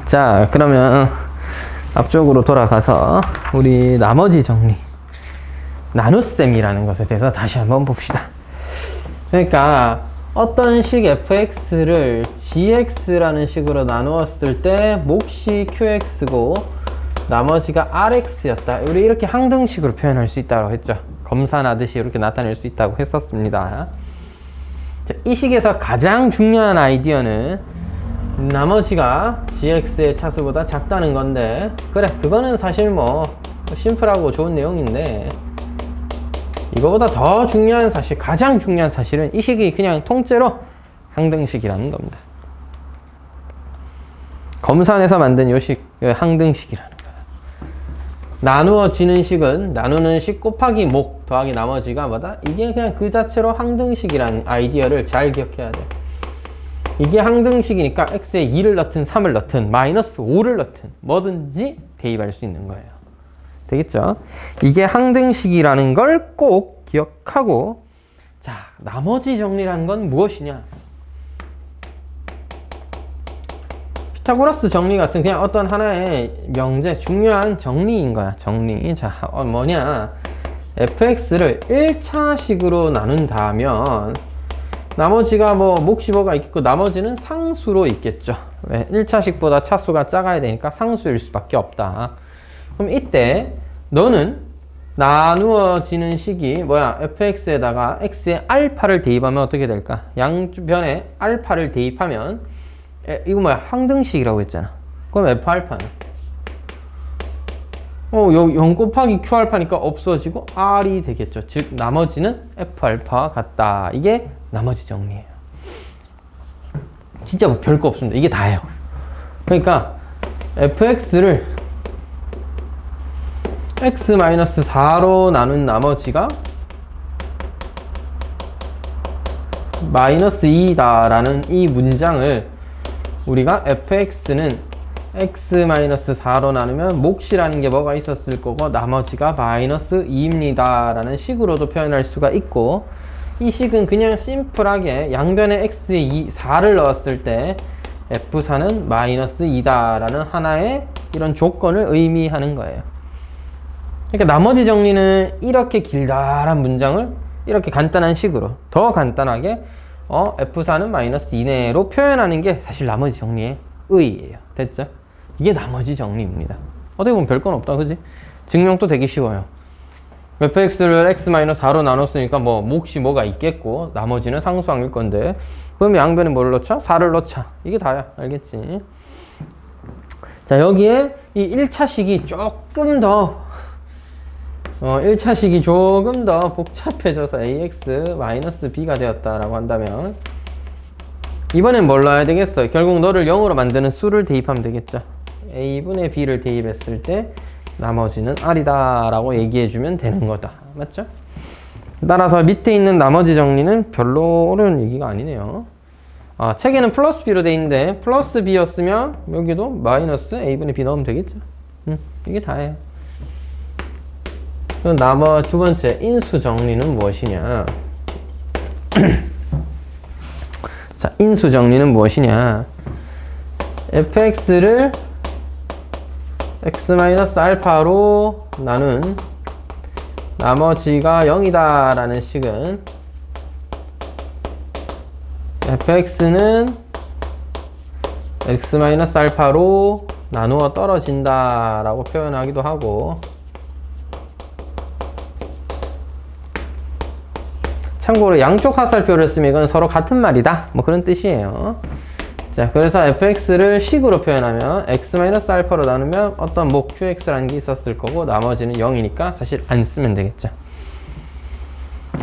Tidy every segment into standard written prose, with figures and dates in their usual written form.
자, 그러면 앞쪽으로 돌아가서 우리 나머지 정리, 나눗셈이라는 것에 대해서 다시 한번 봅시다. 그러니까 어떤 식 fx를 gx라는 식으로 나누었을 때 몫이 qx고 나머지가 rx였다. 우리 이렇게 항등식으로 표현할 수 있다고 했죠. 검산하듯이 이렇게 나타낼 수 있다고 했었습니다. 자, 이 식에서 가장 중요한 아이디어는 나머지가 gx의 차수보다 작다는 건데, 그래, 그거는 사실 뭐 심플하고 좋은 내용인데, 이거보다 더 중요한 사실, 가장 중요한 사실은 이 식이 그냥 통째로 항등식이라는 겁니다. 검산에서 만든 요 식, 항등식이라는 거야. 나누어지는 식은 나누는 식 곱하기 목 더하기 나머지가 뭐다? 이게 그냥 그 자체로 항등식이라는 아이디어를 잘 기억해야 돼. 이게 항등식이니까 x에 2를 넣든 3을 넣든 마이너스 5를 넣든 뭐든지 대입할 수 있는 거예요. 되겠죠? 이게 항등식이라는 걸 꼭 기억하고, 자, 나머지 정리라는 건 무엇이냐? 피타고라스 정리 같은 그냥 어떤 하나의 명제, 중요한 정리인 거야. 정리. 자, 뭐냐? fx를 1차식으로 나눈다면 나머지가 뭐 몫이 뭐가 있겠고 나머지는 상수로 있겠죠. 왜? 1차식보다 차수가 작아야 되니까 상수일 수밖에 없다. 그럼 이때 너는 나누어지는 식이 뭐야? fx에다가 x에 알파를 대입하면 어떻게 될까? 양변에 알파를 대입하면 이거 뭐야? 항등식이라고 했잖아. 그럼 f알파는 0 곱하기 q알파니까 없어지고 r이 되겠죠. 즉 나머지는 f알파와 같다. 이게 나머지 정리예요. 진짜 뭐 별거 없습니다. 이게 다예요. 그러니까 fx를 x-4로 나눈 나머지가 마이너스 2다 라는 이 문장을 우리가 fx는 x-4로 나누면 몫이라는 게 뭐가 있었을 거고 나머지가 마이너스 2입니다 라는 식으로도 표현할 수가 있고, 이 식은 그냥 심플하게 양변에 x에 4를 넣었을 때 f4는 마이너스 2다 라는 하나의 이런 조건을 의미하는 거예요. 그러니까 나머지 정리는 이렇게 길다란 문장을 이렇게 간단한 식으로 더 간단하게 f4는 마이너스 2네로 표현하는 게 사실 나머지 정리의 의의예요. 됐죠? 이게 나머지 정리입니다. 어떻게 보면 별건 없다, 그지? 증명도 되게 쉬워요. fx를 x-4로 나눴으니까 뭐 몫이 뭐가 있겠고 나머지는 상수항일 건데, 그럼 양변에 뭘 넣자? 4를 넣자. 이게 다야. 알겠지? 자, 여기에 이 1차식이 조금 더 1차식이 조금 더 복잡해져서 ax-b가 되었다라고 한다면 이번엔 뭘 넣어야 되겠어? 결국 너를 0으로 만드는 수를 대입하면 되겠죠. a분의 b를 대입했을 때 나머지는 r이다 라고 얘기해주면 되는 거다. 맞죠? 따라서 밑에 있는 나머지 정리는 별로 어려운 얘기가 아니네요. 책에는 플러스 b로 돼 있는데 플러스 b였으면 여기도 마이너스 a분의 b 넣으면 되겠죠. 이게 다예요. 그럼 두 번째 인수 정리는 무엇이냐? 자, 인수 정리는 무엇이냐? fx를 x-알파로 나눈 나머지가 0이다 라는 식은 fx는 x-알파로 나누어 떨어진다 라고 표현하기도 하고, 참고로 양쪽 화살표를 쓰면 이건 서로 같은 말이다 뭐 그런 뜻이에요. 자, 그래서 fx를 식으로 표현하면 x-알파로 나누면 어떤 목 qx라는 게 있었을 거고 나머지는 0이니까 사실 안 쓰면 되겠죠.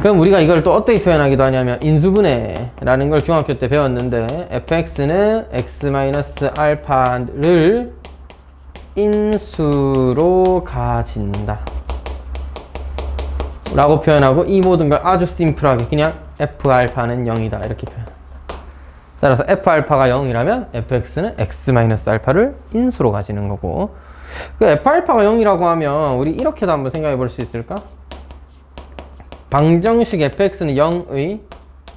그럼 우리가 이걸 또 어떻게 표현하기도 하냐면 인수분해라는 걸 중학교 때 배웠는데, fx는 x-알파를 인수로 가진다 라고 표현하고, 이 모든 걸 아주 심플하게 그냥 f알파는 0이다 이렇게 표현합니다. 따라서 f알파가 0이라면 fx는 x-알파를 인수로 가지는 거고, 그 f알파가 0이라고 하면 우리 이렇게도 한번 생각해 볼 수 있을까? 방정식 fx는 0의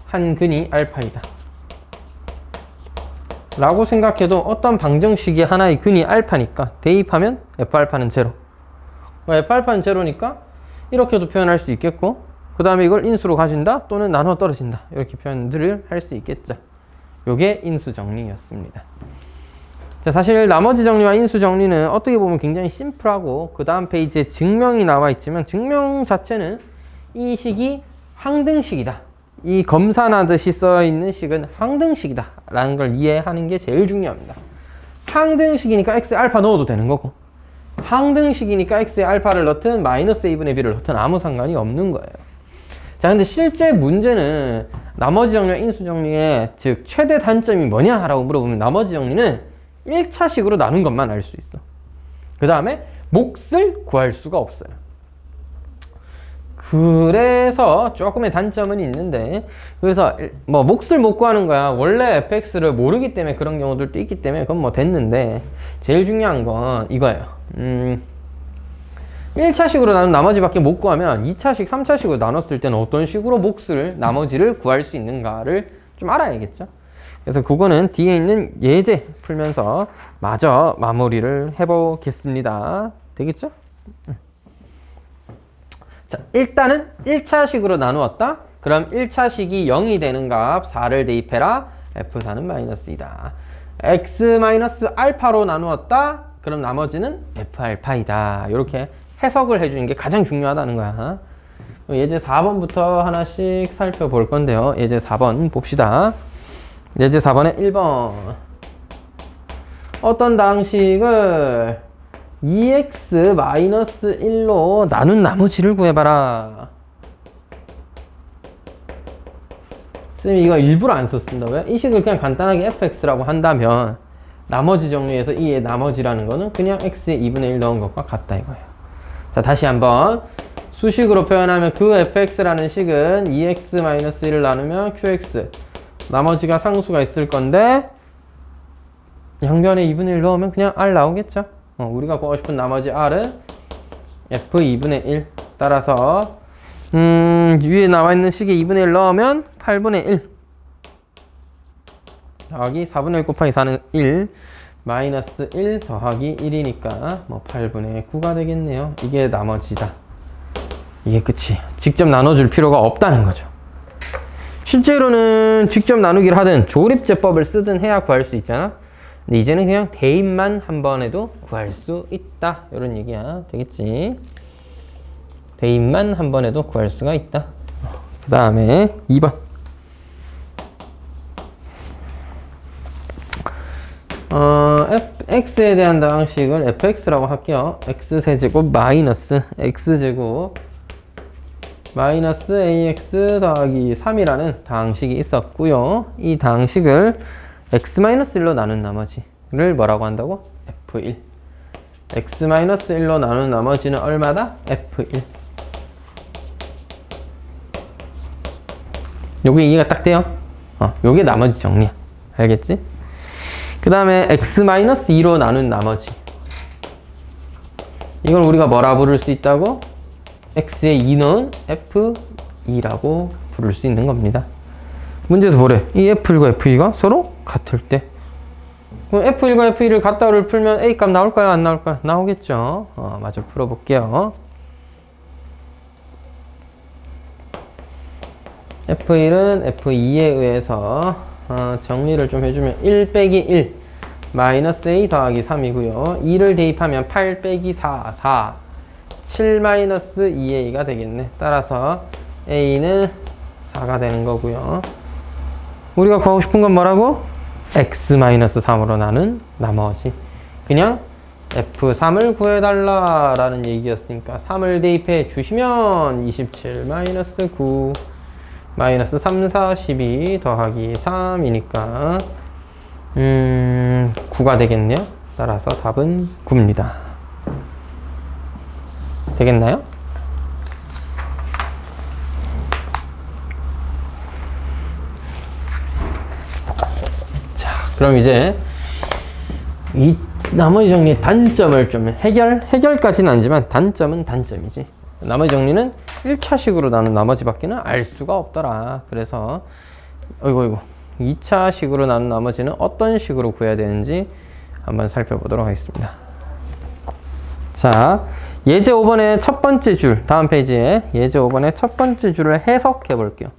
한 근이 알파이다. 라고 생각해도 어떤 방정식이 하나의 근이 알파니까 대입하면 F알파는 제로. F알파는 제로니까 이렇게도 표현할 수 있겠고, 그 다음에 이걸 인수로 가진다 또는 나눠 떨어진다, 이렇게 표현들을 할 수 있겠죠. 요게 인수 정리였습니다. 자, 사실 나머지 정리와 인수 정리는 어떻게 보면 굉장히 심플하고, 그 다음 페이지에 증명이 나와 있지만 증명 자체는 이 식이 항등식이다, 이 검산하듯이 써 있는 식은 항등식이다 라는 걸 이해하는 게 제일 중요합니다. 항등식이니까 x에 알파 넣어도 되는 거고, 항등식이니까 x에 알파를 넣든 마이너스 a분의 b를 넣든 아무 상관이 없는 거예요. 자, 근데 실제 문제는 나머지 정리와 인수 정리의 즉 최대 단점이 뭐냐 라고 물어보면, 나머지 정리는 1차식으로 나눈 것만 알 수 있어. 그 다음에 몫을 구할 수가 없어요. 그래서 조금의 단점은 있는데, 그래서 뭐 몫을 못 구하는 거야. 원래 fx를 모르기 때문에 그런 경우들도 있기 때문에 그건 뭐 됐는데, 제일 중요한 건 이거예요. 1차식으로 나눈 나머지밖에 못 구하면 2차식, 3차식으로 나눴을 때는 어떤 식으로 몫을, 나머지를 구할 수 있는가를 좀 알아야겠죠. 그래서 그거는 뒤에 있는 예제 풀면서 마저 마무리를 해보겠습니다. 되겠죠? 자, 일단은 1차식으로 나누었다. 그럼 1차식이 0이 되는 값 4를 대입해라. F4는 마이너스 2다. X 마이너스 알파로 나누었다. 그럼 나머지는 F알파이다. 이렇게 해석을 해주는 게 가장 중요하다는 거야. 예제 4번부터 하나씩 살펴볼 건데요. 예제 4번 봅시다. 예제 4번에 1번. 어떤 당식을 2x-1로 나눈 나머지를 구해봐라. 쌤이 이거 일부러 안 썼습니다. 왜? 이 식을 그냥 간단하게 fx라고 한다면 나머지 정리에서 이의 나머지라는 거는 그냥 x의 2분의 1 넣은 것과 같다 이거예요. 자, 다시 한번 수식으로 표현하면 그 fx라는 식은 2x-1을 나누면 qx, 나머지가 상수가 있을 건데 양변에 2분의 1 넣으면 그냥 r 나오겠죠. 우리가 구하고 싶은 나머지 r은 f 2분의 1. 따라서 위에 나와 있는 식에 2분의 1 넣으면 8분의 1 더하기 4분의 1 곱하기 4는 1 마이너스 1 더하기 1이니까 뭐 8분의 9가 되겠네요. 이게 나머지다. 이게 끝이. 직접 나눠줄 필요가 없다는 거죠. 실제로는 직접 나누기를 하든 조립제법을 쓰든 해야 구할 수 있잖아. 근데 이제는 그냥 대입만 한 번 해도 구할 수 있다. 이런 얘기야. 되겠지? 대입만 한 번 해도 구할 수가 있다. 그 다음에 2번. x에 대한 방식을 fx라고 할게요. x세제곱 마이너스 x제곱 마이너스 ax 더하기 3이라는 당식이 있었고요. 이 당식을 x-1로 나눈 나머지를 뭐라고 한다고? f1. x-1로 나눈 나머지는 얼마다? f1. 요게 이해가 딱 돼요? 요게 나머지 정리야. 알겠지? 그 다음에 x-2로 나눈 나머지. 이걸 우리가 뭐라 부를 수 있다고? x의 2는 f2라고 부를 수 있는 겁니다. 문제에서 뭐래? 이 f1과 f2가 서로 같을 때. 그럼 f1과 f2를 같다를 풀면 a 값 나올까요? 안 나올까요? 나오겠죠. 마저 풀어볼게요. f1은 f2에 의해서 정리를 좀 해주면 1 빼기 1 마이너스 a 더하기 3이고요. 2를 대입하면 8 빼기 4, 4 7 마이너스 2a가 되겠네. 따라서 a는 4가 되는 거고요. 우리가 구하고 싶은 건 뭐라고? x-3으로 나눈 나머지. 그냥 f3을 구해달라 라는 얘기였으니까 3을 대입해 주시면 27 마이너스 9 마이너스 3, 4, 12 더하기 3이니까 9가 되겠네요. 따라서 답은 9입니다. 되겠나요? 자, 그럼 이제 이 나머지 정리의 단점을 좀 해결까지는 아니지만 단점은 단점이지. 나머지 정리는 1차식으로 나눈 나머지밖에는 알 수가 없더라. 그래서 어이구 2차 식으로 나눈 나머지는 어떤 식으로 구해야 되는지 한번 살펴보도록 하겠습니다. 자, 예제 5번의 첫 번째 줄, 다음 페이지에 예제 5번의 첫 번째 줄을 해석해 볼게요.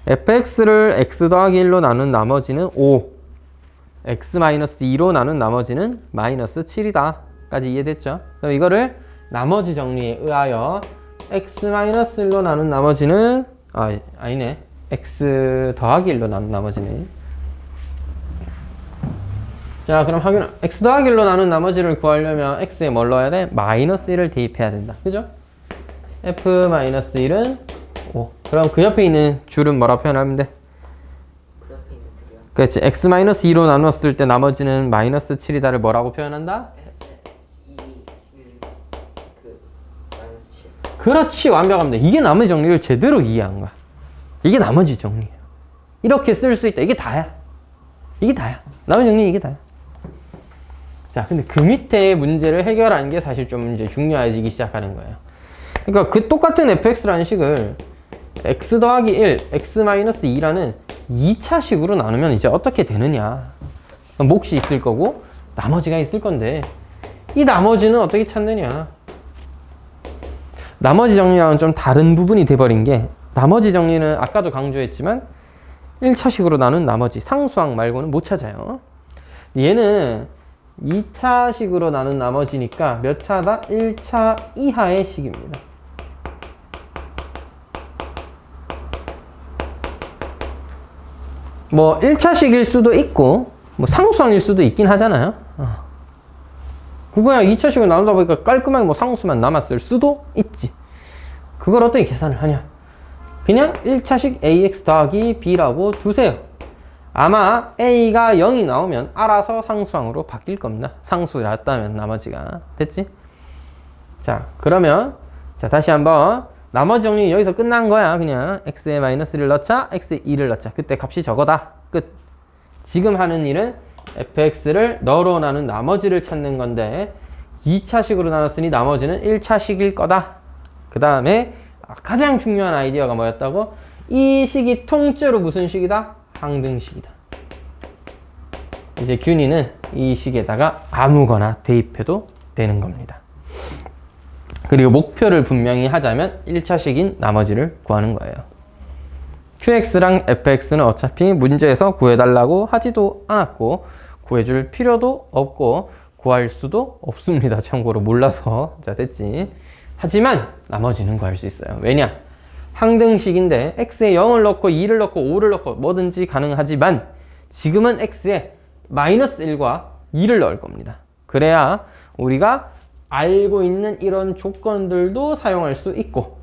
fx를 x 더하기 1로 나눈 나머지는 5, x-2로 나눈 나머지는 마이너스 7이다 까지 이해됐죠? 그럼 이거를 나머지 정리에 의하여 x-1로 나눈 나머지는 아니네, x 더하기 1로 나눈 나머지네. 자, 그럼 확인. x 더하기 1로 나눈 나머지를 구하려면 x에 뭘 넣어야 돼? 마이너스 1을 대입해야 된다. 그죠? f-1은 5. 그럼 그 옆에 있는 줄은 뭐라 표현하면 돼? 그 옆에 있는 줄이요? 그렇지. x-2로 나눴을 때 나머지는 마이너스 7이다를 뭐라고 표현한다? 2, 1, 마이너스 7. 그렇지. 완벽합니다. 이게 나머지 정리를 제대로 이해한 거야. 이게 나머지 정리예요. 이렇게 쓸 수 있다. 이게 다야. 이게 다야. 나머지 정리 이게 다야. 자, 근데 그 밑에 문제를 해결하는 게 사실 좀 이제 중요해지기 시작하는 거예요. 그러니까 그 똑같은 fx라는 식을 x 더하기 1, x-2라는 2차 식으로 나누면 이제 어떻게 되느냐. 몫이 있을 거고 나머지가 있을 건데 이 나머지는 어떻게 찾느냐. 나머지 정리랑은 좀 다른 부분이 돼버린 게, 나머지 정리는 아까도 강조했지만 1차 식으로 나눈 나머지 상수항 말고는 못 찾아요. 얘는 2차 식으로 나눈 나머지니까 몇 차다? 1차 이하의 식입니다. 뭐 1차식일 수도 있고 뭐 상수항일 수도 있긴 하잖아요. 그거야 2차식을 나누다 보니까 깔끔하게 뭐 상수만 남았을 수도 있지. 그걸 어떻게 계산을 하냐? 그냥 1차식 ax 더하기 b라고 두세요. 아마 a가 0이 나오면 알아서 상수항으로 바뀔 겁니다. 상수였다면 나머지가. 됐지? 자, 그러면 자 다시 한번 나머지 정리 여기서 끝난 거야. 그냥 x에 마이너스를 넣자, x에 2를 넣자. 그때 값이 저거다. 끝. 지금 하는 일은 fx를 너로 나눈 나머지를 찾는 건데 2차식으로 나눴으니 나머지는 1차식일 거다. 그 다음에 가장 중요한 아이디어가 뭐였다고? 이 식이 통째로 무슨 식이다? 항등식이다. 이제 균이는 이 식에다가 아무거나 대입해도 되는 겁니다. 그리고 목표를 분명히 하자면 1차식인 나머지를 구하는 거예요. qx랑 fx는 어차피 문제에서 구해달라고 하지도 않았고 구해줄 필요도 없고 구할 수도 없습니다. 참고로 몰라서. 자, 됐지? 하지만 나머지는 구할 수 있어요. 왜냐? 항등식인데 x에 0을 넣고 2를 넣고 5를 넣고 뭐든지 가능하지만 지금은 x에 마이너스 1과 2를 넣을 겁니다. 그래야 우리가 알고 있는 이런 조건들도 사용할 수 있고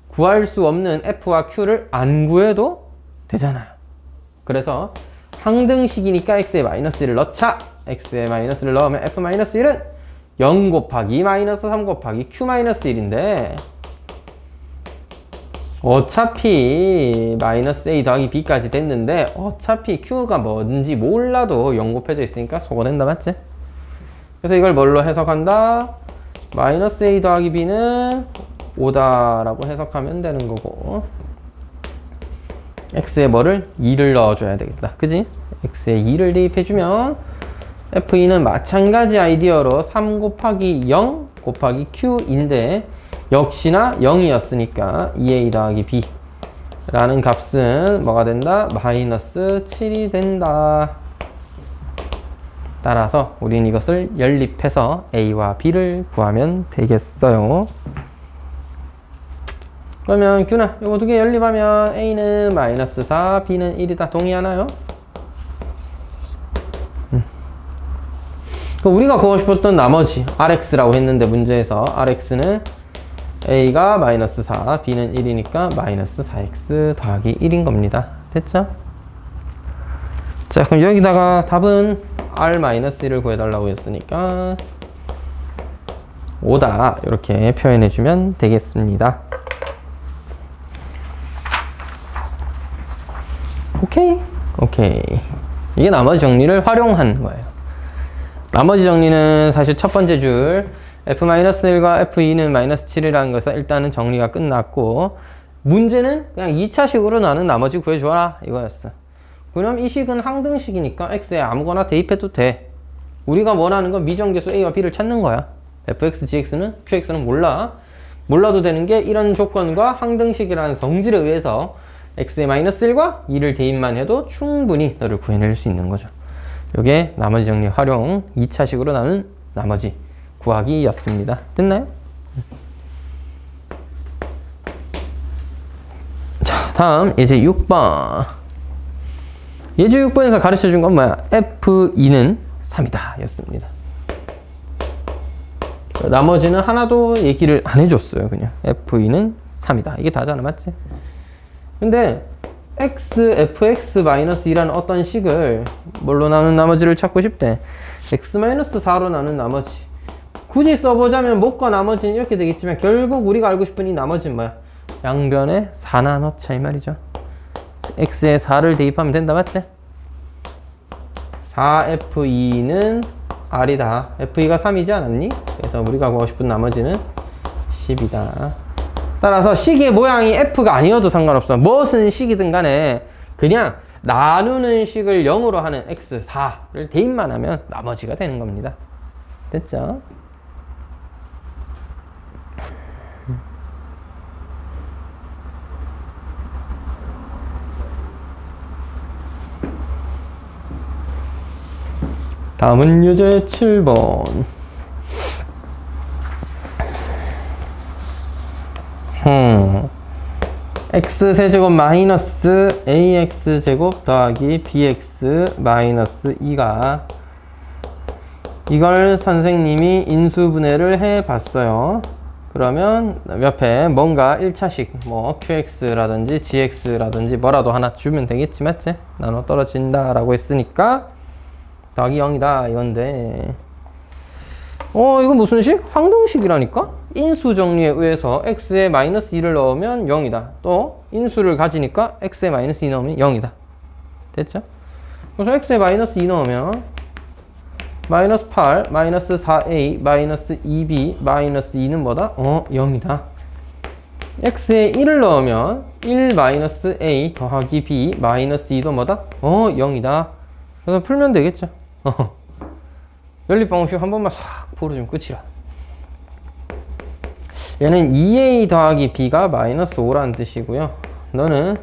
구할 수 없는 f와 q를 안 구해도 되잖아요. 그래서 항등식이니까 x에 마이너스 1을 넣자. x에 마이너스를 넣으면 f-1은 0 곱하기 마이너스 3 곱하기 q-1인데 어차피 마이너스 a 더하기 b까지 됐는데 어차피 q가 뭔지 몰라도 0 곱해져 있으니까 속어낸다. 맞지? 그래서 이걸 뭘로 해석한다? 마이너스 a 더하기 b는 5다라고 해석하면 되는 거고 x에 뭐를? 2를 넣어줘야 되겠다. 그지? x에 2를 대입해주면 f2는 마찬가지 아이디어로 3 곱하기 0 곱하기 q인데 역시나 0이었으니까 2a 더하기 b 라는 값은 뭐가 된다? 마이너스 7이 된다. 따라서 우린 이것을 연립해서 a와 b를 구하면 되겠어요. 그러면 균아, 이거 두 개 연립하면 a는 마이너스 4, b는 1이다. 동의하나요? 우리가 구하고 싶었던 나머지 rx라고 했는데 문제에서 rx는 a가 마이너스 4, b는 1이니까 마이너스 4x 더하기 1인 겁니다. 됐죠? 자, 그럼 여기다가 답은 r-1을 구해달라고 했으니까 5다 이렇게 표현해주면 되겠습니다. 오케이. 이게 나머지 정리를 활용한 거예요. 나머지 정리는 사실 첫 번째 줄 f-1과 f2는 마이너스 7이라는 것은 일단은 정리가 끝났고 문제는 그냥 2차식으로 나는 나머지 구해줘라 이거였어. 그럼 이 식은 항등식이니까 x에 아무거나 대입해도 돼. 우리가 원하는 건 미정계수 a와 b를 찾는 거야. fx, gx는 qx는 몰라. 몰라도 되는 게 이런 조건과 항등식이라는 성질에 의해서 x의 마이너스 1과 2를 대입만 해도 충분히 너를 구해낼 수 있는 거죠. 이게 나머지 정리 활용 2차식으로 나눈 나머지 구하기였습니다. 됐나요? 자, 다음 예제 6번. 예제 6번에서 가르쳐 준 건 뭐야? F2는 3이다 였습니다. 나머지는 하나도 얘기를 안 해줬어요. 그냥 F2는 3이다. 이게 다잖아. 맞지? 근데 fx-2라는 어떤 식을 뭘로 나눈 나머지를 찾고 싶대. x-4로 나눈 나머지. 굳이 써보자면 목과 나머지는 이렇게 되겠지만 결국 우리가 알고 싶은 이 나머지는 뭐야? 양변에 4나 넣자 이 말이죠. x에 4를 대입하면 된다. 맞지? 4f2는 r이다. f2가 3이지 않았니? 그래서 우리가 구하고 싶은 나머지는 10이다. 따라서 식의 모양이 f가 아니어도 상관없어. 무엇은 식이든 간에 그냥 나누는 식을 0으로 하는 x4를 대입만 하면 나머지가 되는 겁니다. 됐죠? 다음은 예제 7번. x세제곱 마이너스 ax제곱 더하기 bx 마이너스 2가 이걸 선생님이 인수분해를 해봤어요. 그러면 옆에 뭔가 1차식 뭐 qx라든지 gx라든지 뭐라도 하나 주면 되겠지. 맞지? 나눠 떨어진다 라고 했으니까 더하기 0이다 이건데 이거 무슨 식? 항등식이라니까? 인수 정리에 의해서 x에 마이너스 2를 넣으면 0이다. 또 인수를 가지니까 x에 마이너스 2 넣으면 0이다. 됐죠? 그래서 x에 마이너스 2 넣으면 마이너스 8, 마이너스 4a, 마이너스 2b, 마이너스 2는 뭐다? 0이다. x에 1을 넣으면 1 마이너스 a 더하기 b 마이너스 2도 뭐다? 0이다. 그래서 풀면 되겠죠? 연립방정식 한 번만 싹 풀어주면 끝이라. 얘는 2a 더하기 b가 마이너스 5라는 뜻이고요. 너는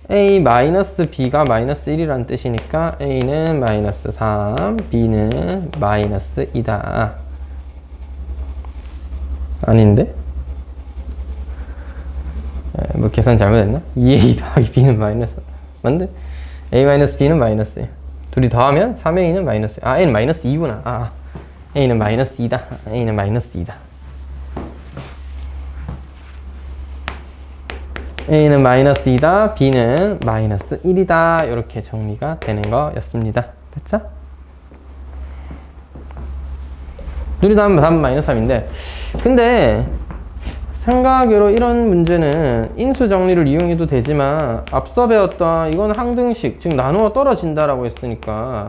a 마이너스 b가 마이너스 1이라는 뜻이니까 a는 마이너스 3, b는 마이너스 2다. 아닌데? 뭐 계산 잘못했나? 2a 더하기 b는 마이너스 맞는데? a 마이너스 b는 마이너스 1. 둘이 더하면 3a는 마이너스 a는 마이너스 2구나. a는 마이너스 2다. a는 마이너스 2다. a는 마이너스 2다. b는 마이너스 1이다. 이렇게 정리가 되는 거였습니다. 됐죠? 둘이 더하면 답은 마이너스 3인데 근데 생각외로 이런 문제는 인수 정리를 이용해도 되지만 앞서 배웠던 이건 항등식, 즉 나누어 떨어진다라고 했으니까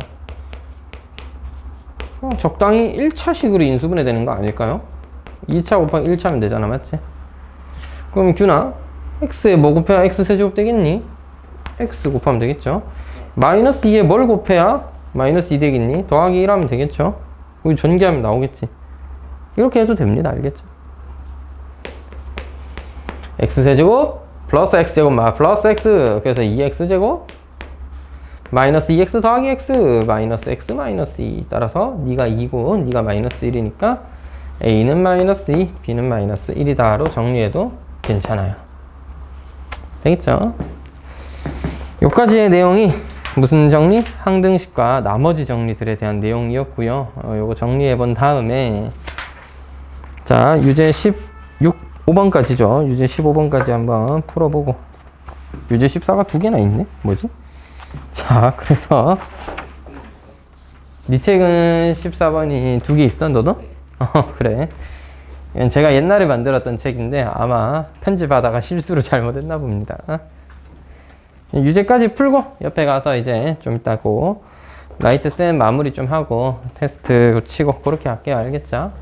적당히 1차식으로 인수분해 되는 거 아닐까요? 2차 곱하기 1차면 되잖아. 맞지? 그럼 균아 x에 뭐 곱해야 x세제곱 되겠니? x 곱하면 되겠죠? 마이너스 2에 뭘 곱해야 마이너스 2 되겠니? 더하기 1 하면 되겠죠? 여기 전개하면 나오겠지. 이렇게 해도 됩니다. 알겠죠? x세제곱 플러스 x제곱 플러스 x 그래서 2x제곱 마이너스 2x 더하기 x 마이너스 x 마이너스 2 따라서 네가 2고 네가 마이너스 1이니까 a는 마이너스 2 b는 마이너스 1이다로 정리해도 괜찮아요. 되겠죠? 여기까지의 내용이 무슨 정리? 항등식과 나머지 정리들에 대한 내용이었고요. 요거 정리해 본 다음에 자 유제 15번까지죠. 유제 15번까지 한번 풀어보고 유제 14가 2개나 있네? 뭐지? 자 그래서 네 책은 14번이 2개 있어? 너도? 그래. 이건 제가 옛날에 만들었던 책인데 아마 편집하다가 실수로 잘못했나 봅니다. 유제까지 풀고 옆에 가서 이제 좀 이따 고 라이트 쌤 마무리 좀 하고 테스트 치고 그렇게 할게요. 알겠죠?